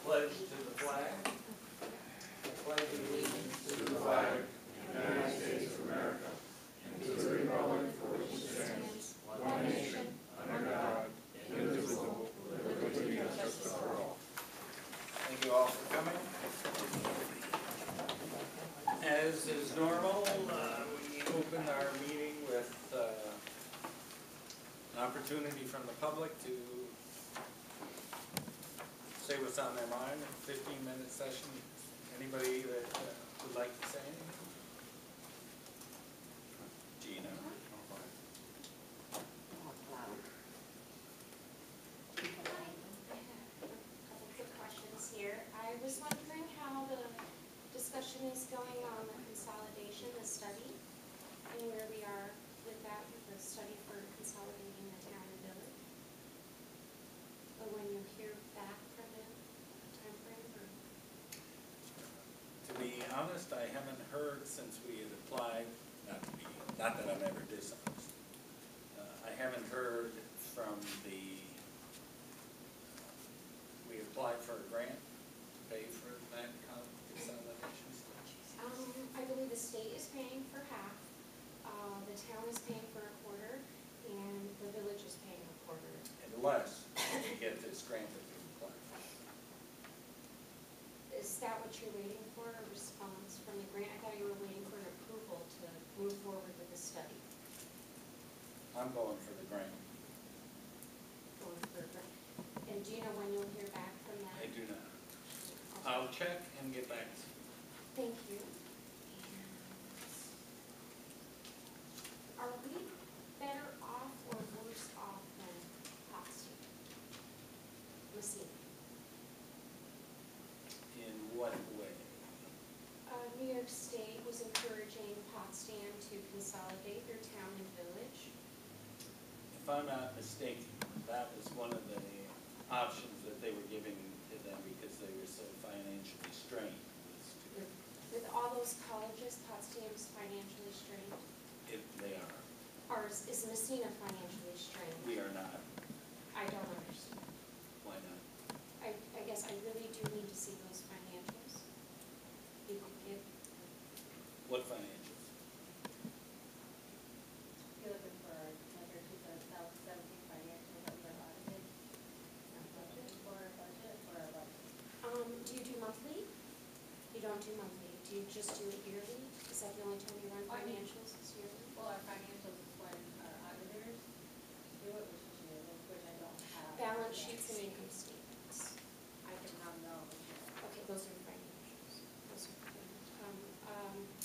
pledge to the flag. I pledge allegiance to the flag of the United States of America and to the republic for which it stands, one nation, under God, indivisible, with liberty and justice for all. Thank you all for coming. As is normal, we open our meeting with an opportunity from the public to say what's on their mind. A 15-minute session. Anybody that would like to say anything? Gina. I was wondering how the discussion is going on the consolidation, the study, and where we are with that, with the study for consolidating the town and village. Or when you hear back from them, time frame, or? To be honest, I haven't heard since we had applied, not that I'm ever dishonest. I haven't heard from we applied for a grant to pay for that consolidation study. I believe the state is paying for half, the town is paying for a quarter, and the village is paying a quarter. Unless we get this grant that we applied for. Is that what you're waiting for, a response from the grant? I thought you were waiting for an approval to move forward with the study. I'm going for the grant. Going for a grant. And do you know when you'll hear back from that? I do not. I'll check and get back to you. Thank you. Are we better off or worse off than Potsdam? Massena. In what way? New York State was encouraging Potsdam to consolidate their town and village. If I'm not mistaken, that was one of the options that they were giving to them because they were so financially strained. With all those colleges, Potsdam's financially strained. They are. Ours is Massena financially strained. We are not. I don't understand. Why not? I guess I really do need to see those financials. You can give. What financials? You're looking for like your 2017 financials that were audited? Budget for our budget? Do you do monthly? You don't do monthly. Do you just do it yearly? Is that the only time you run financials? Is yearly? Well, our financials is when our auditors do it, which is yearly, which I don't have. Balance sheets and income statements. I can have those. Okay, those are financials. Those are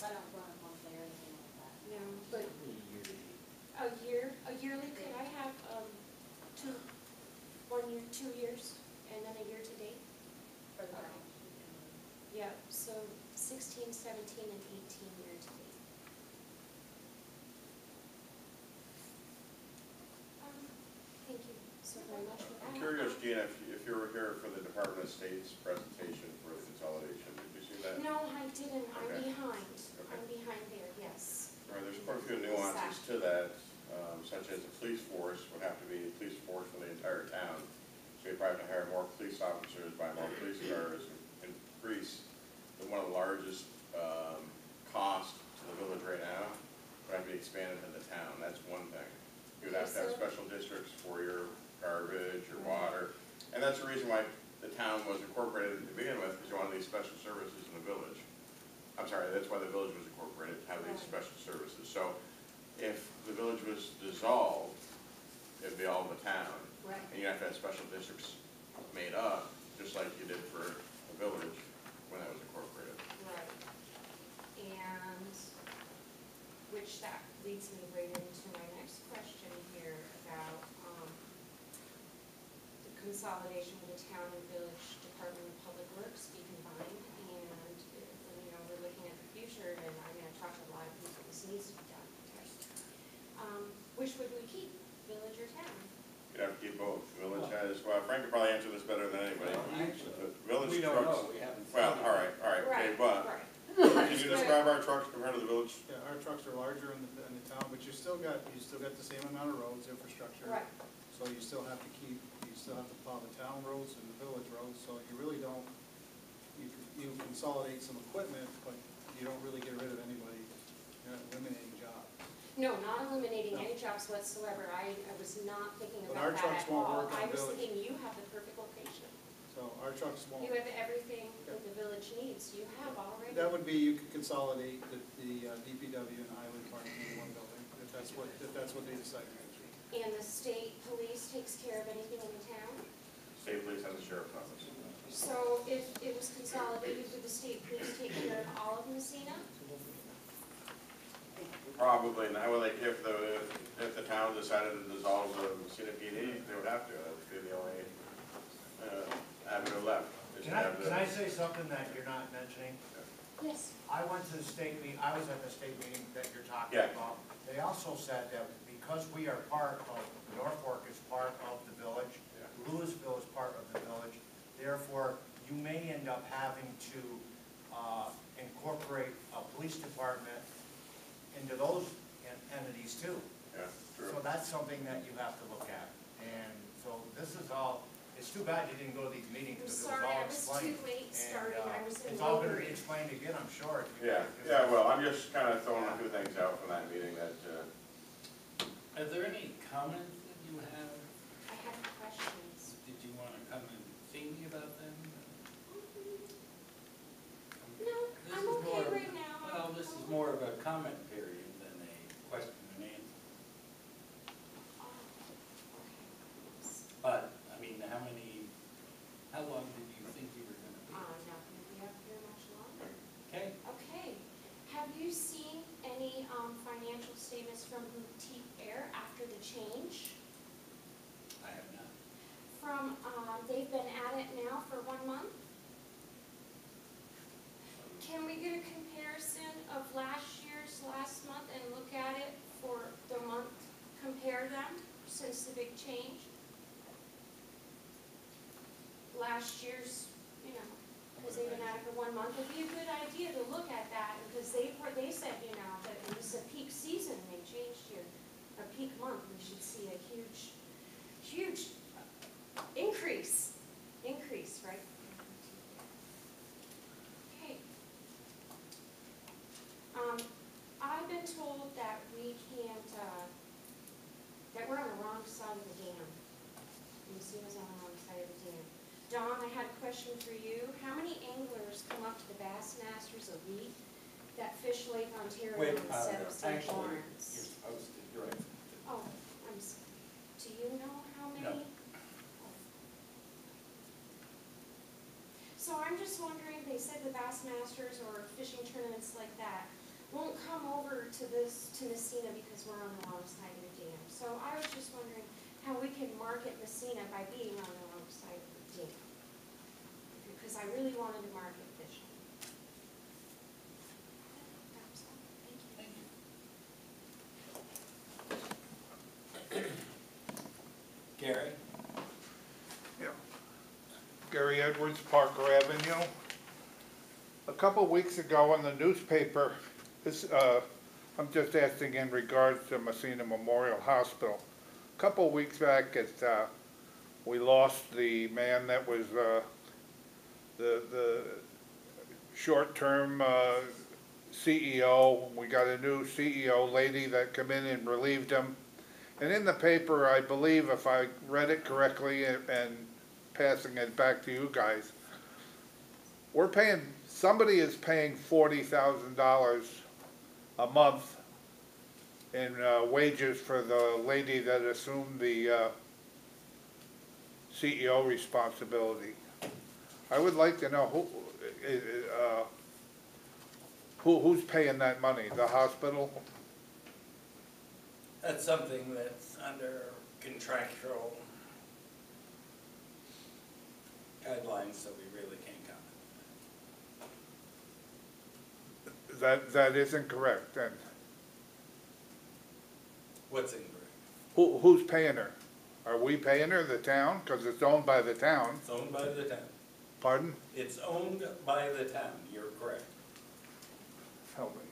I don't run monthly or anything like that. no, but a yearly, could I have 1 year, 2 years, and then a year to date? For the Okay. balance sheet. Yeah, so 16, 17, and 18 year to date. Thank you so very much for that. I'm curious, Gina, if you were here for the Department of State's presentation for the consolidation, did you see that? No, I didn't. I'm Okay. behind. Okay. I'm behind there, yes. Right, there's quite a few nuances to that, such as the police force would have to be a police force for the entire town. So you probably have to hire more police officers, buy more police cars, and increase the one of the largest costs to the village right now would have to be expanded to the town. That's one thing. You would have to have special districts for your garbage, your water, and that's the reason why the town was incorporated to begin with, because you wanted these special services in the village. I'm sorry, that's why the village was incorporated, to have these special services. So if the village was dissolved, it'd be all the town. Right. And you have to have special districts made up, just like you did for the village when that was incorporated. Right. And which that leads me right into my next question here about the consolidation of the town and village Department of Public Works be combined. And we're looking at the future, and I'm going to talk to a lot of people. This needs to be done. Which would we keep, village or town? You'd have to keep both. The village has, well, Frank could probably answer this better than anybody. Well, actually, The village we don't trucks. know. We haven't. Well, all right, okay, but Right. can you describe our trucks compared to the village? Yeah, our trucks are larger in the town, but you still got the same amount of roads, infrastructure. Right. So you still have to keep these still have to plow the town roads and the village roads, so you really don't, you consolidate some equipment, but you don't really get rid of anybody, you're not eliminating jobs. No, not eliminating No. any jobs whatsoever. I was not thinking But about our that trucks at won't all. work on I was village. thinking you have the perfect location. So our trucks won't. You have everything that the village needs. You have already. That would be, you could consolidate the DPW and highway department into one building, if that's what they decide. And the state police takes care of anything in the town? State police and the sheriff's office. So if it was consolidated, would the state police take care of all of Massena? Probably not, well, like, if the town decided to dissolve the Massena PD, they would have to, that would be the only, avenue left. is to have the- Can I say something that you're not mentioning? Yes. I went to the state meeting, I was at the state meeting that you're talking Yeah. about. They also said that because we are part of, Norfolk is part of the village, Yeah. Louisville is part of the village, therefore, you may end up having to incorporate a police department into those entities too. Yeah, true. So that's something that you have to look at. And so this is all, it's too bad you didn't go to these meetings I'm because it was sorry, all I was explained. too late And, starting. I was in It's all gonna labor. be explained again, I'm sure. Yeah, well, I'm just kind of throwing a few things out from that meeting that, Are there any comments that you have? I have questions. Did you want to come and see me about them? No, This I'm is okay more of- right now. Well, this is more of a comment period than a question and answer. Oh, okay. But, I mean, how long did you think you were going to be? Not gonna be up here much longer. Okay? Okay. Have you seen any financial statements from Boutique Air after the change? I have not. From, they've been at it now for 1 month? Can we get a comparison of last year's last month and look at it for the month, compare them since the big change? Last year's, you know, because they've been at it for 1 month, it'd be a good idea to look at that, because they said, you know, that it was a peak season, they changed here, a peak month, we should see a huge increase, right? Okay. I've been told that we can't, that we're on the wrong side of the dam. Massena's on the wrong side of the dam. Dawn, I had a question for you. How many anglers come up to the Bassmasters Elite that fish Lake Ontario Wait, instead of St. actually, you're Lawrence? supposed to, you're right. Oh, I'm sorry. Do you know how many? Oh. So I'm just wondering, they said the Bassmasters or fishing tournaments like that won't come over to Massena because we're on the wrong side of the dam. So I was just wondering how we can market Massena by being on the wrong side of the dam. Because I really wanted to market fishing. That was all. Thank you. Thank you. Gary? Yeah. Gary Edwards, Parker Avenue. A couple weeks ago in the newspaper, I'm just asking in regards to Massena Memorial Hospital. A couple weeks back, we lost the man that was the short-term CEO. We got a new CEO lady that come in and relieved him. And in the paper, I believe, if I read it correctly and passing it back to you guys, somebody is paying $40,000 a month in wages for the lady that assumed the CEO responsibility. I would like to know who's paying that money, the hospital? That's something that's under contractual guidelines, so we really can't comment. That isn't correct, then. What's incorrect? Who's paying her? Are we paying her, the town? Because it's owned by the town. It's owned by the town. Pardon? It's owned by the town, you're correct. Help me.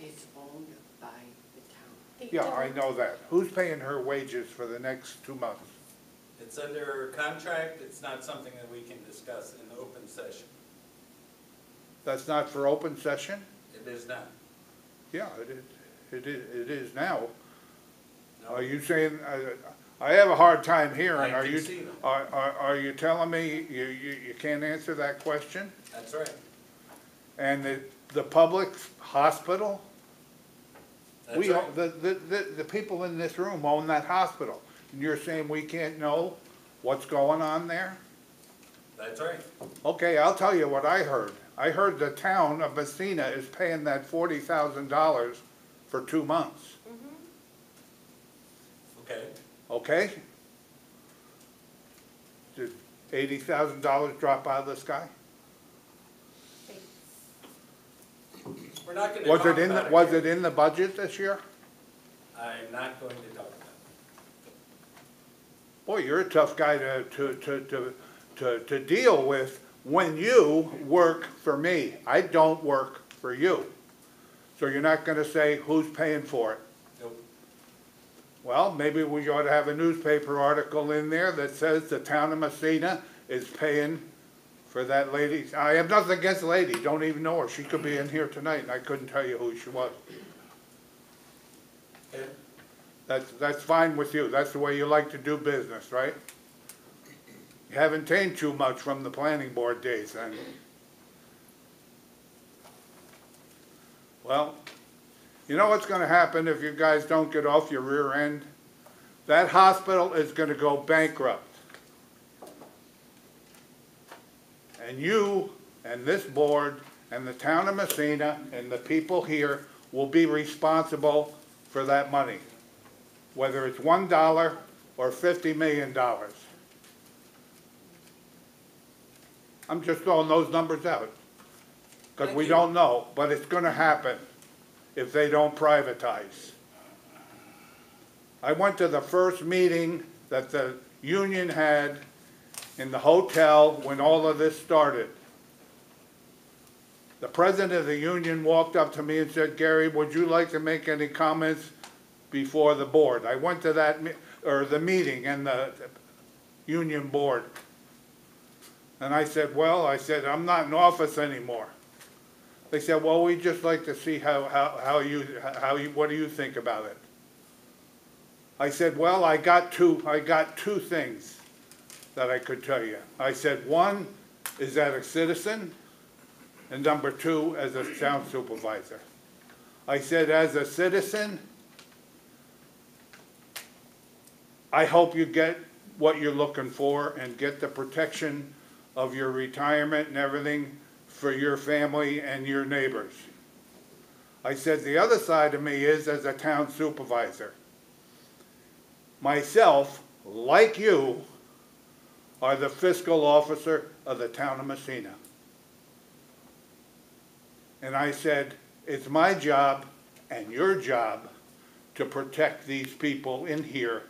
It's owned by the town. Yeah, I know that. Who's paying her wages for the next 2 months? It's It's under contract, it's not something that we can discuss in open session. That's not for open session? It is not. Yeah, it is now. No. Are you saying, I have a hard time hearing, I are can you, see them. are you telling me you can't answer that question? That's right. And the public hospital? That's We, right. the people in this room own that hospital. And you're saying we can't know what's going on there? That's right. Okay, I'll tell you what I heard. I heard the town of Massena is paying that $40,000 for 2 months, Okay. okay? Did $80,000 drop out of the sky? We're not gonna Was talk it in, about it was here. it in the budget this year? I'm not going to talk about Boy, you're a tough guy to deal with when you work for me. I don't work for you. So you're not gonna say who's paying for it. it. Nope. Well, maybe we ought to have a newspaper article in there that says the town of Massena is paying for that lady. I have nothing against the lady, don't even know her. She could be in here tonight and I couldn't tell you who she was. Okay. That's fine with you. That's the way you like to do business, right? You haven't changed too much from the planning board days then. Well, you know what's gonna happen if you guys don't get off your rear end? That hospital is gonna go bankrupt. And you and this board and the town of Massena and the people here will be responsible for that money, whether it's $1 or $50 million. I'm just throwing those numbers out, because Thank we you. don't know, but it's gonna happen if they don't privatize. I went to the first meeting that the union had in the hotel when all of this started. The president of the union walked up to me and said, "Gary, would you like to make any comments before the board?" I went to that, the meeting and the union board. And I said, "Well," I said, "I'm not in office anymore." They said, "Well, we'd just like to see what do you think about it?" I said, "Well, I got two things that I could tell you." I said, "One is as a citizen, and number two, as a town supervisor." I said, "As a citizen, I hope you get what you're looking for and get the protection of your retirement and everything for your family and your neighbors." I said, "The other side of me is as a town supervisor. Myself, like you, are the fiscal officer of the town of Massena." And I said, "It's my job and your job to protect these people in here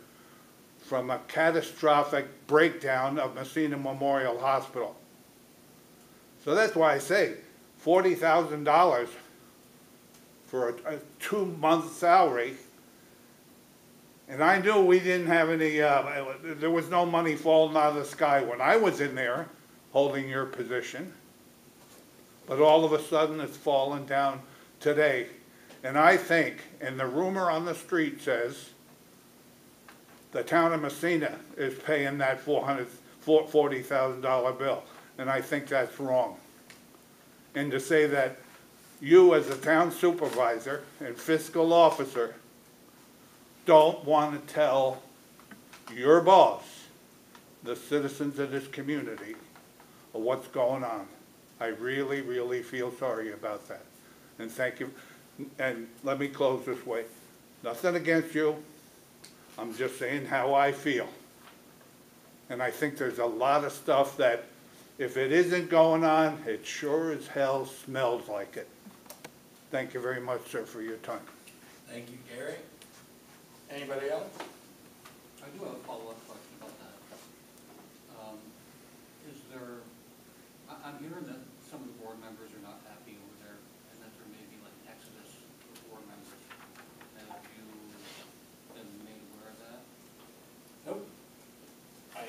from a catastrophic breakdown of Massena Memorial Hospital." So that's why I say $40,000 for a 2-month salary. And I knew we didn't have any, there was no money falling out of the sky when I was in there holding your position. But all of a sudden it's fallen down today. And I think, and the rumor on the street says, the town of Massena is paying that $40,000 bill. And I think that's wrong. And to say that you as a town supervisor and fiscal officer don't want to tell your boss, the citizens of this community, of what's going on. I really, really feel sorry about that. And thank you. And let me close this way. Nothing against you. I'm just saying how I feel. And I think there's a lot of stuff that if it isn't going on, it sure as hell smells like it. Thank you very much, sir, for your time. Thank you, Gary. Anybody else? I do have a follow-up question about that. Is there, I'm hearing that some of the board members are not happy over there, and that there may be like an exodus of board members. And have you been made aware of that? Nope. I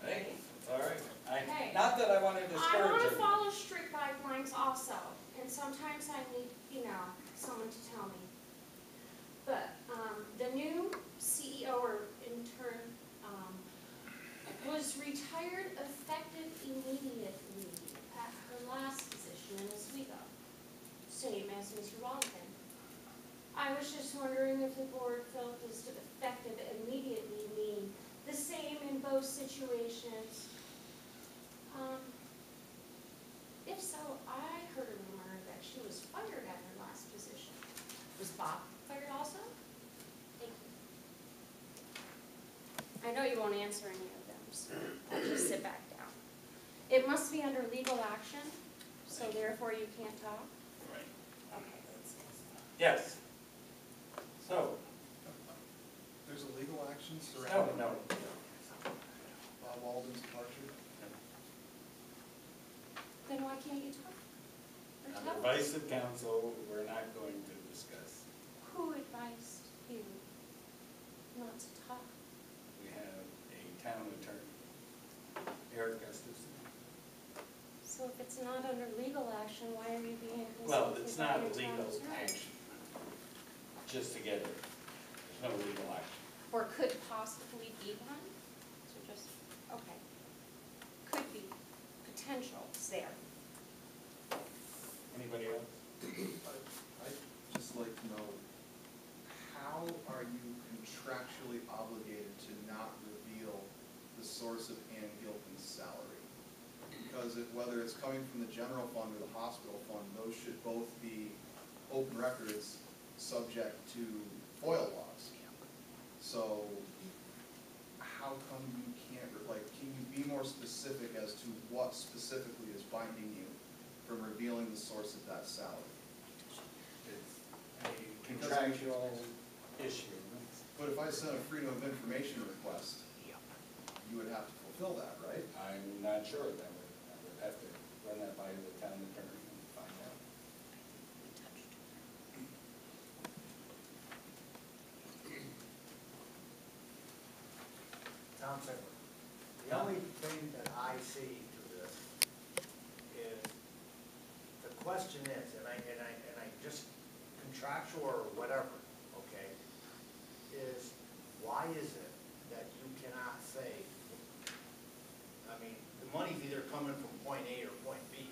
Hey, it's all right. Hey. Not that I want to I discourage want to you. follow strict guidelines also, and sometimes I need, someone to tell me. But, the new CEO or intern, was retired effective immediately at her last position in Oswego, same as Mr. Wallington. I was just wondering if the board felt this effective immediately mean the same in both situations. If so, I heard a rumor that she was fired at her last position. Was Bob fired also? Thank you. I know you won't answer any of them, so I'll just sit back down. It must be under legal action, so therefore you can't talk? Right. Okay. Yes. So, There's a legal action no, surrounding no. Bob Walden's departure. Then why can't you talk? Or On tell us? advice of counsel, we're not going to discuss. Who advised you not to talk? We have a town attorney, Eric Gustafson. So if it's not under legal action, why are you being Well, consulted it's by not your town legal attorney? action, just to get it. There's no legal action. Or could possibly be one? So just, okay. Could be, potential is there. Anybody else? I'd just like to know, how are you contractually obligated to not reveal the source of Ann Gilpin's salary? Because whether it's coming from the general fund or the hospital fund, those should both be open records subject to FOIL laws. So how come you can't, can you be more specific as to what specifically is binding you from revealing the source of that salary? It's a contractual issue. But if I sent a freedom of information request, you would have to fulfill that, right? I'm not sure. I would have to run that by the town attorney and find out. Tom Sigler. The only thing that I see to this is, the question is, and I just contractual or whatever, okay, is why is it that you cannot say, I mean, the money's either coming from point A or point B,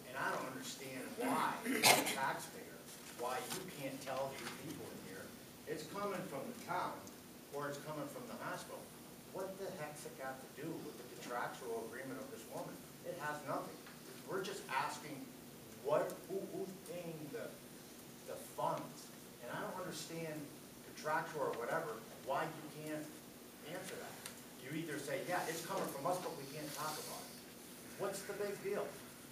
and I don't understand why, as a taxpayer, why you can't tell these people in here, it's coming from the town, or it's coming from the hospital. What the heck's it got to do with the contractual agreement of this woman? It has nothing. We're just asking who's paying the funds? And I don't understand contractual or whatever, why you can't answer that. You either say, yeah, it's coming from us, but we can't talk about it. What's the big deal?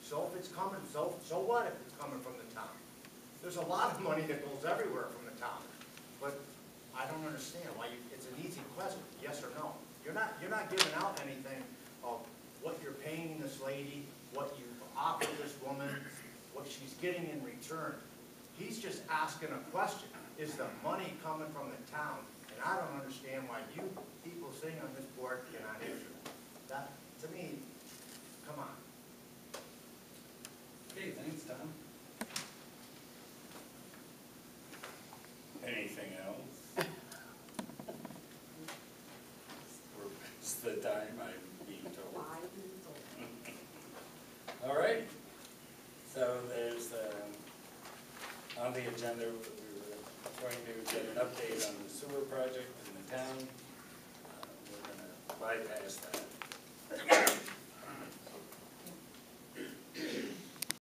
So if it's coming, so what if it's coming from the town? There's a lot of money that goes everywhere from the town, but I don't understand why it's an easy question, yes or no. You're not giving out anything of what you're paying this lady, what you offer this woman, what she's getting in return. He's just asking a question. Is the money coming from the town? And I don't understand why you people sitting on this board cannot answer that. That, to me, come on. Okay, thanks, Tom. Anything else? Or is the time I'm being told? 5 minutes old. All right. So there's, on the agenda, we were going to get an update on the sewer project in the town. We're going to bypass that.